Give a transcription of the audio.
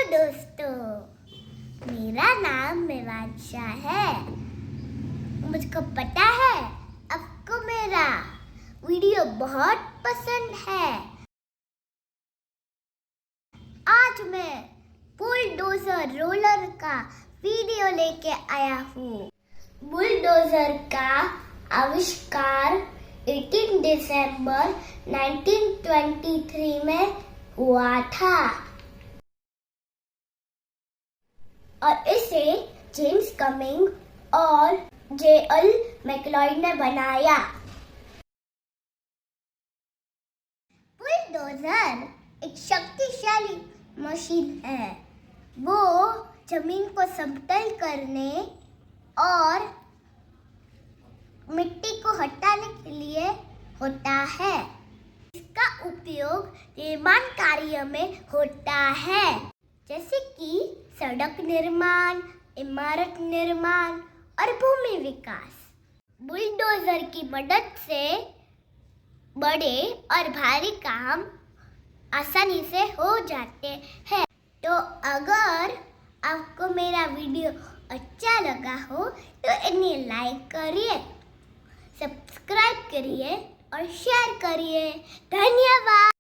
दोस्तों, मेरा नाम मेवांशा है। मुझको पता है आपको मेरा वीडियो बहुत पसंद है। आज मैं बुलडोजर रोलर का वीडियो लेके आया हूँ। बुलडोजर का आविष्कार 18 दिसंबर 1923 में हुआ था और इसे जेम्स कमिंग और जे.एल. मैक्लॉयड ने बनाया। बुलडोजर एक शक्तिशाली मशीन है। वो जमीन को समतल करने और मिट्टी को हटाने के लिए होता है। इसका उपयोग निर्माण कार्य में होता है, जैसे कि सड़क निर्माण, इमारत निर्माण और भूमि विकास। बुलडोजर की मदद से बड़े और भारी काम आसानी से हो जाते हैं। तो अगर आपको मेरा वीडियो अच्छा लगा हो तो इन्हें लाइक करिए, सब्सक्राइब करिए और शेयर करिए। धन्यवाद।